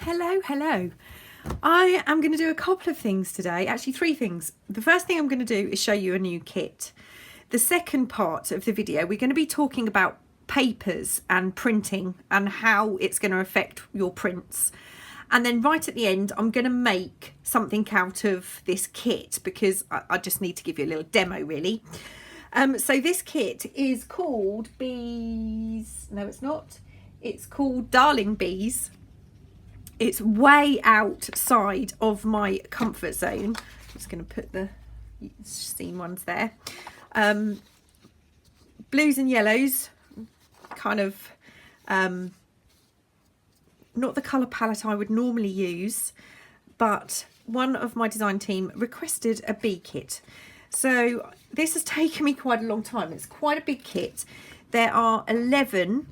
Hello. I am going to do a couple of things today, actually 3 things. The first thing I'm going to do is show you a new kit. The second part of the video, we're going to be talking about papers and printing and how it's going to affect your prints. And then right at the end, I'm going to make something out of this kit because I just need to give you a little demo really. So this kit is called Bees. No, it's not. It's called Darling Bees. It's way outside of my comfort zone. I'm just going to put the seen ones there. Blues and yellows, kind of not the colour palette I would normally use, but one of my design team requested a bee kit. So this has taken me quite a long time. It's quite a big kit. There are 11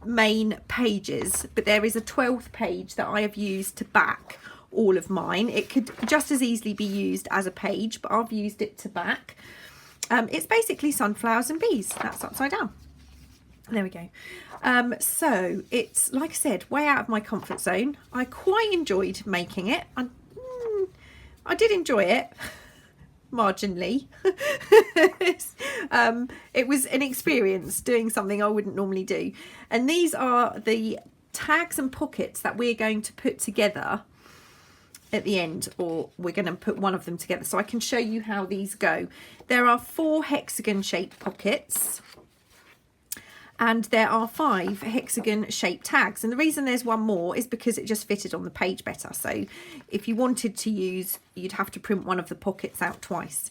main pages, but there is a 12th page that I have used to back all of mine. It could just as easily be used as a page, but I've used it to back. It's basically sunflowers and bees. That's upside down. There we go. So it's, like I said, way out of my comfort zone. I quite enjoyed making it. I did enjoy it. Marginally. It was an experience doing something I wouldn't normally do. And these are the tags and pockets that we're going to put together at the end, or we're going to put one of them together so I can show you how these go. There are 4 hexagon shaped pockets and there are 5 hexagon shaped tags, and the reason there's one more is because it just fitted on the page better. So if you wanted to use, you'd have to print one of the pockets out twice.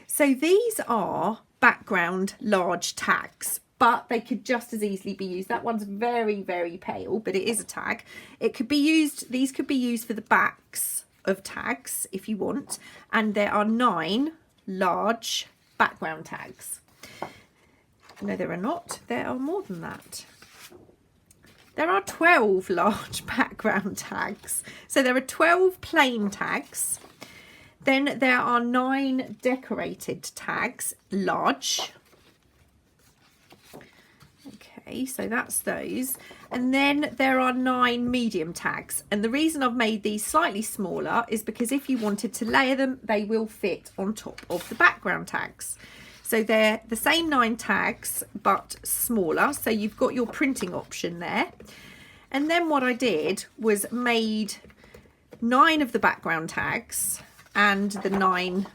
So these are background large tags, but they could just as easily be used. That one's very pale, but it is a tag. It could be used, these could be used for the backs of tags if you want, and there are 9 large background tags. No, there are not. There are more than that. There are 12 large background tags. So there are 12 plain tags. Then there are 9 decorated tags, large. Okay, so that's those. And then there are 9 medium tags. And the reason I've made these slightly smaller is because if you wanted to layer them, they will fit on top of the background tags. So they're the same 9 tags, but smaller. So you've got your printing option there. And then what I did was made 9 of the background tags and the 9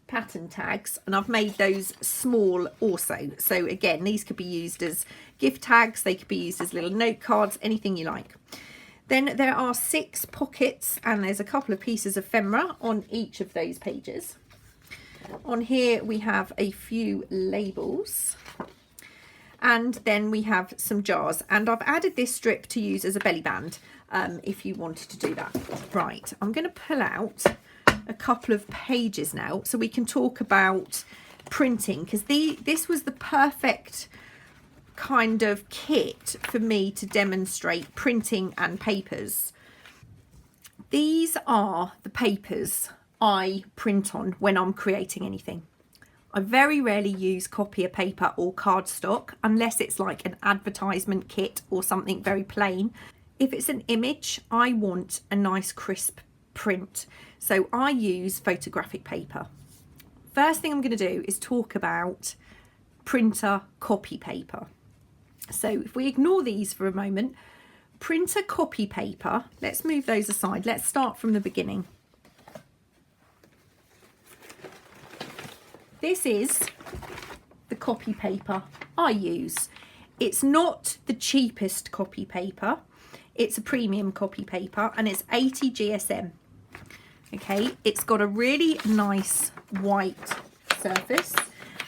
pattern tags. And I've made those small also. So again, these could be used as gift tags. They could be used as little note cards, anything you like. Then there are 6 pockets and there's a couple of pieces of ephemera on each of those pages. On here we have a few labels and then we have some jars, and I've added this strip to use as a belly band if you wanted to do that. Right, I'm going to pull out a couple of pages now so we can talk about printing, because this was the perfect kind of kit for me to demonstrate printing and papers. These are the papers I print on when I'm creating anything. I very rarely use copier paper or cardstock unless it's like an advertisement kit or something very plain. If it's an image, I want a nice crisp print. So I use photographic paper. First thing I'm going to do is talk about printer copy paper. So if we ignore these for a moment, printer copy paper, let's move those aside. Let's start from the beginning. This is the copy paper I use. It's not the cheapest copy paper. It's a premium copy paper and it's 80 GSM. Okay, it's got a really nice white surface,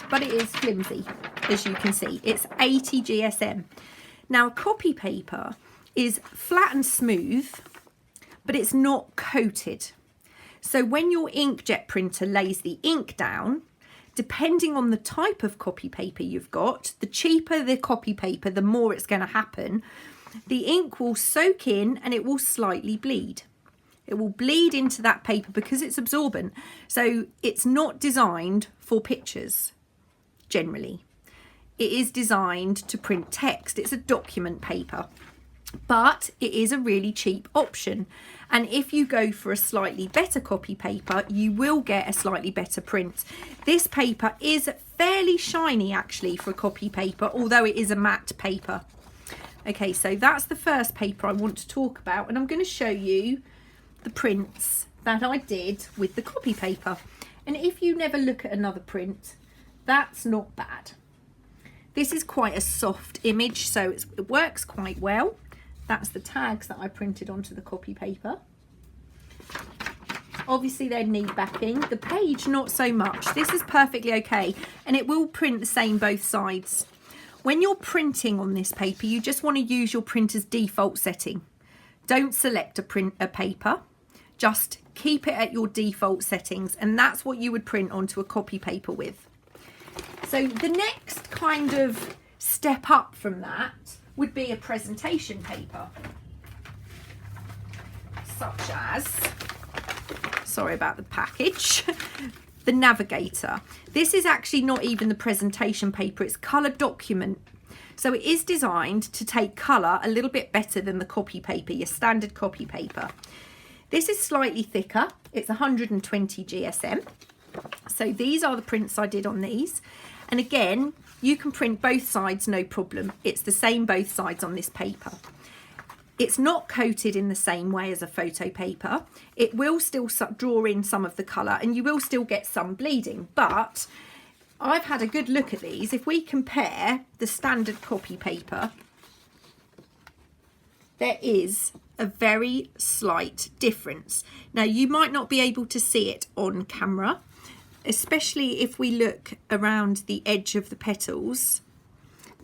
but it is flimsy, as you can see. It's 80 GSM. Now, copy paper is flat and smooth, but it's not coated. So when your inkjet printer lays the ink down, depending on the type of copy paper you've got, the cheaper the copy paper, the more it's going to happen. The ink will soak in and it will slightly bleed. It will bleed into that paper because it's absorbent. So it's not designed for pictures, generally. It is designed to print text. It's a document paper. but it is a really cheap option. And if you go for a slightly better copy paper, you will get a slightly better print. This paper is fairly shiny actually for a copy paper, although it is a matte paper. Okay, so that's the first paper I want to talk about, and I'm going to show you the prints that I did with the copy paper. And if you never look at another print, that's not bad. This is quite a soft image, so it works quite well. That's the tags that I printed onto the copy paper. Obviously they need backing. The page, not so much. This is perfectly okay, and it will print the same both sides. When you're printing on this paper, you just want to use your printer's default setting. Don't select a paper, just keep it at your default settings, and that's what you would print onto a copy paper with. So the next kind of step up from that would be a presentation paper, such as, sorry about the package, the Navigator. This is actually not even the presentation paper, it's colour document. So it is designed to take colour a little bit better than the copy paper, your standard copy paper. This is slightly thicker, it's 120 GSM. So these are the prints I did on these. And again, you can print both sides, no problem. It's the same both sides on this paper. It's not coated in the same way as a photo paper. It will still draw in some of the colour, and you will still get some bleeding. But I've had a good look at these. If we compare the standard copy paper, there is a very slight difference. Now, you might not be able to see it on camera, especially if we look around the edge of the petals.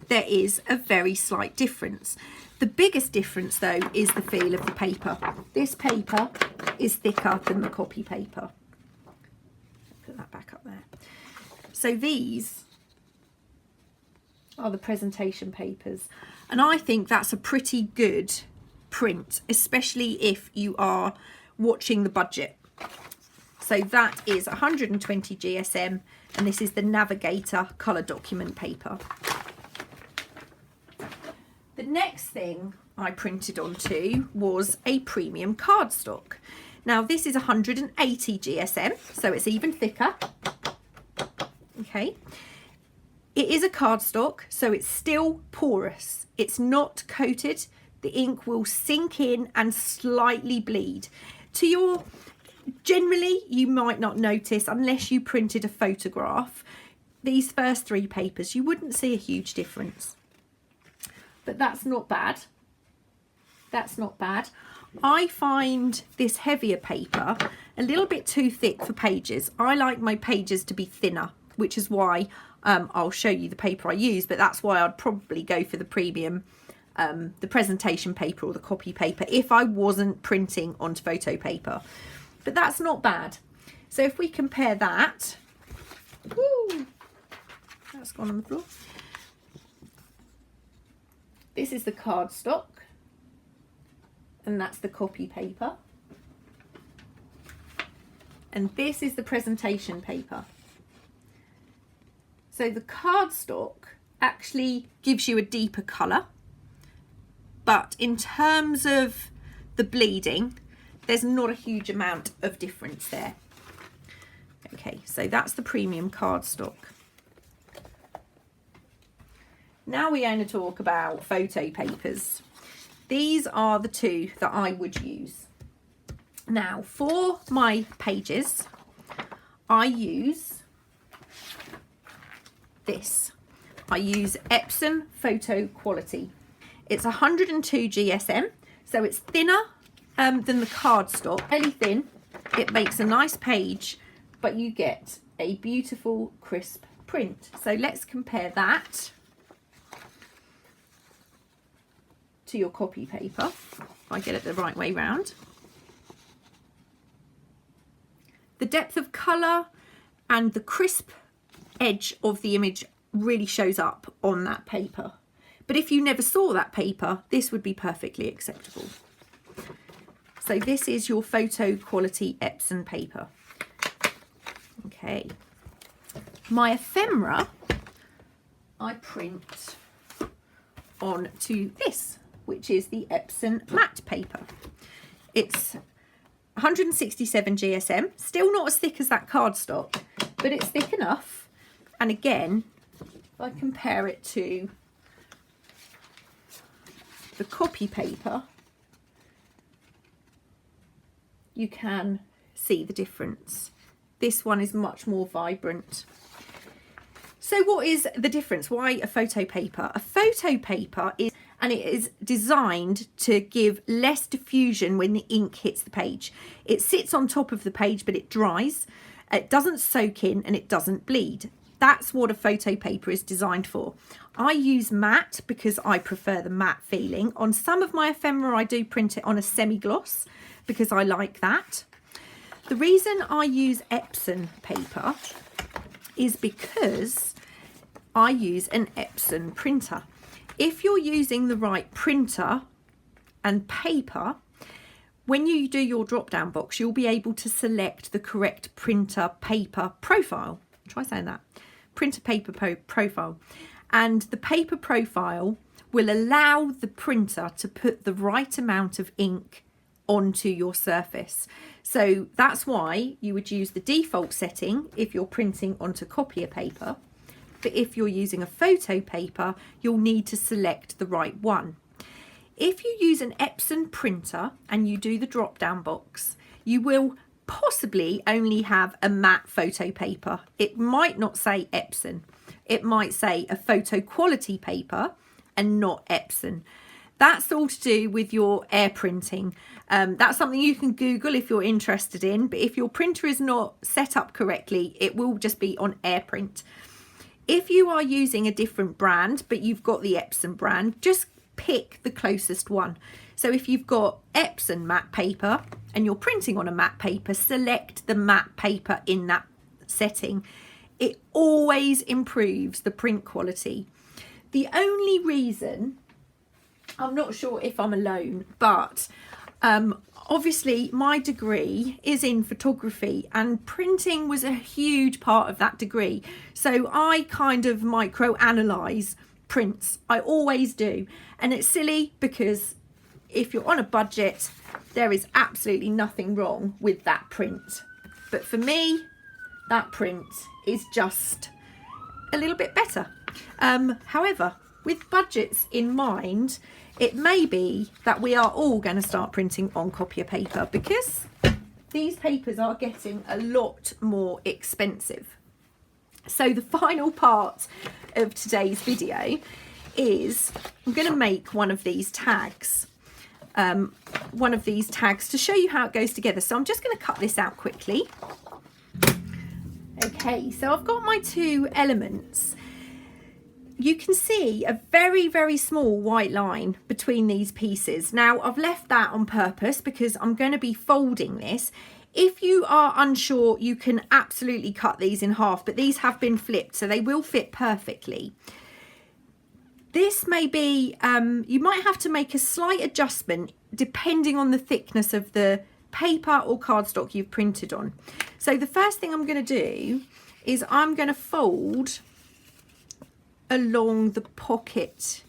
There is a very slight difference. The biggest difference though is the feel of the paper. This paper is thicker than the copy paper. Put that back up there. So these are the presentation papers, and I think that's a pretty good print, especially if you are watching the budget. So that is 120 GSM, and this is the Navigator colour document paper. The next thing I printed onto was a premium cardstock. Now this is 180 GSM, so it's even thicker. Okay. It is a cardstock, so it's still porous. It's not coated. The ink will sink in and slightly bleed. Generally, you might not notice unless you printed a photograph. These first three papers, you wouldn't see a huge difference. But that's not bad. That's not bad. I find this heavier paper a little bit too thick for pages. I like my pages to be thinner, which is why I'll show you the paper I use, but that's why I'd probably go for the premium, the presentation paper or the copy paper if I wasn't printing onto photo paper. But that's not bad. So if we compare that, woo, that's gone on the floor. This is the cardstock, and that's the copy paper. And this is the presentation paper. So the cardstock actually gives you a deeper colour, but in terms of the bleeding, there's not a huge amount of difference there. Okay, so that's the premium cardstock. Now we're going to talk about photo papers. These are the two that I would use. Now for my pages, I use this. I use Epson Photo Quality. It's 102 GSM, so it's thinner than the cardstock, fairly thin. It makes a nice page, but you get a beautiful crisp print. So let's compare that to your copy paper. If I get it the right way round. The depth of colour and the crisp edge of the image really shows up on that paper. But if you never saw that paper, this would be perfectly acceptable. So this is your Photo Quality Epson paper. Okay. My ephemera, I print on to this, which is the Epson matte paper. It's 167 GSM, still not as thick as that cardstock, but it's thick enough. And again, if I compare it to the copy paper, you can see the difference. This one is much more vibrant. So what is the difference? Why a photo paper? A photo paper is, and it is designed to give less diffusion when the ink hits the page. It sits on top of the page, but it dries. It doesn't soak in and it doesn't bleed. That's what a photo paper is designed for. I use matte because I prefer the matte feeling. On some of my ephemera, I do print it on a semi-gloss because I like that. The reason I use Epson paper is because I use an Epson printer. If you're using the right printer and paper, when you do your drop-down box, you'll be able to select the correct printer paper profile. Try saying that. Printer paper profile. And the paper profile will allow the printer to put the right amount of ink onto your surface. So that's why you would use the default setting if you're printing onto copier paper. But if you're using a photo paper, you'll need to select the right one. If you use an Epson printer and you do the drop-down box, you will possibly only have a matte photo paper. It might not say Epson. It might say a photo quality paper and not Epson. That's all to do with your air printing. That's something you can Google if you're interested in, but if your printer is not set up correctly, it will just be on AirPrint. If you are using a different brand, but you've got the Epson brand, just pick the closest one. So if you've got Epson matte paper and you're printing on a matte paper, select the matte paper in that setting. It always improves the print quality. The only reason, I'm not sure if I'm alone, but obviously my degree is in photography and printing was a huge part of that degree. So I kind of micro-analyze prints. I always do. And it's silly because if you're on a budget, there is absolutely nothing wrong with that print. But for me, that print is just a little bit better. However, with budgets in mind, it may be that we are all going to start printing on copier paper because these papers are getting a lot more expensive. So the final part of today's video is I'm going to make one of these tags. To show you how it goes together. So I'm just going to cut this out quickly. Okay, so I've got my two elements. You can see a very, very small white line between these pieces. Now, I've left that on purpose because I'm going to be folding this. If you are unsure, you can absolutely cut these in half, but these have been flipped, so they will fit perfectly. This may be, you might have to make a slight adjustment depending on the thickness of the paper or cardstock you've printed on. So the first thing I'm going to do is I'm going to fold along the pocket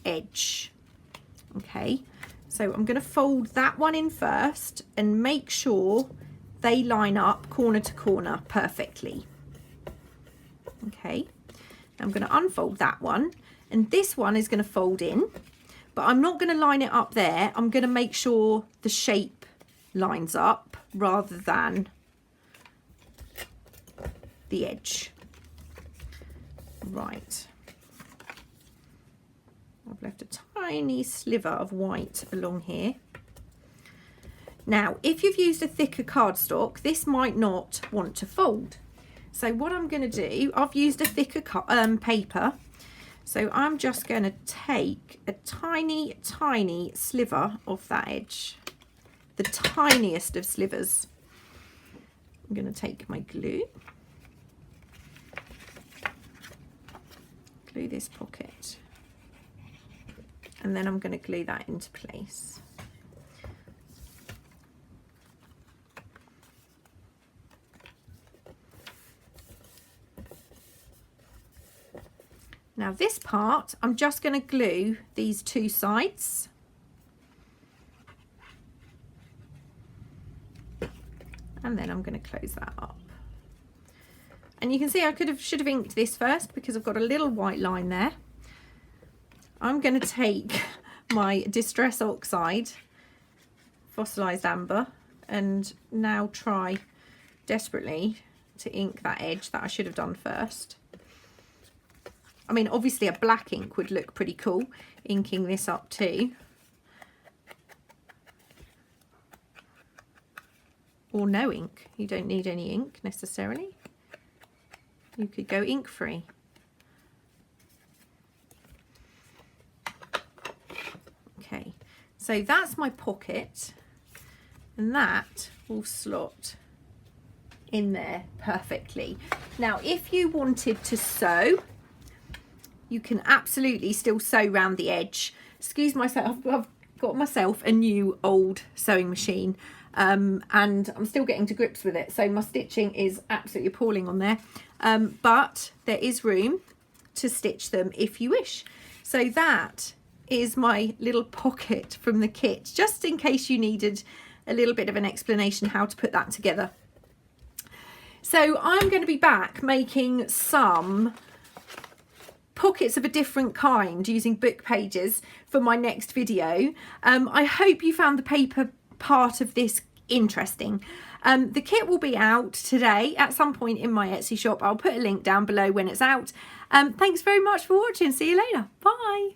edge. Okay, so I'm going to fold that one in first and make sure they line up corner to corner perfectly. Okay, I'm going to unfold that one, and this one is going to fold in, but I'm not going to line it up there. I'm going to make sure the shape lines up rather than the edge. Right. I've left a tiny sliver of white along here. Now, if you've used a thicker cardstock, this might not want to fold. So what I'm going to do, I've used a thicker paper. So I'm just going to take a tiny, tiny sliver off that edge. The tiniest of slivers. I'm going to take my glue. Glue this pocket. And then I'm going to glue that into place. Now this part, I'm just going to glue these two sides. And then I'm going to close that up. And you can see I should have inked this first because I've got a little white line there. I'm going to take my Distress Oxide fossilized amber and now try desperately to ink that edge that I should have done first. I mean, obviously a black ink would look pretty cool, inking this up too. Or no ink. You don't need any ink necessarily. You could go ink free. Okay, so that's my pocket, and that will slot in there perfectly. Now, if you wanted to sew, you can absolutely still sew round the edge. Excuse myself, I've got myself a new old sewing machine, and I'm still getting to grips with it, so my stitching is absolutely appalling on there, but there is room to stitch them if you wish. So that is my little pocket from the kit, just in case you needed a little bit of an explanation how to put that together. So I'm going to be back making some pockets of a different kind using book pages for my next video. I hope you found the paper part of this interesting. The kit will be out today at some point in my Etsy shop. I'll put a link down below when it's out. Thanks very much for watching. See you later. Bye.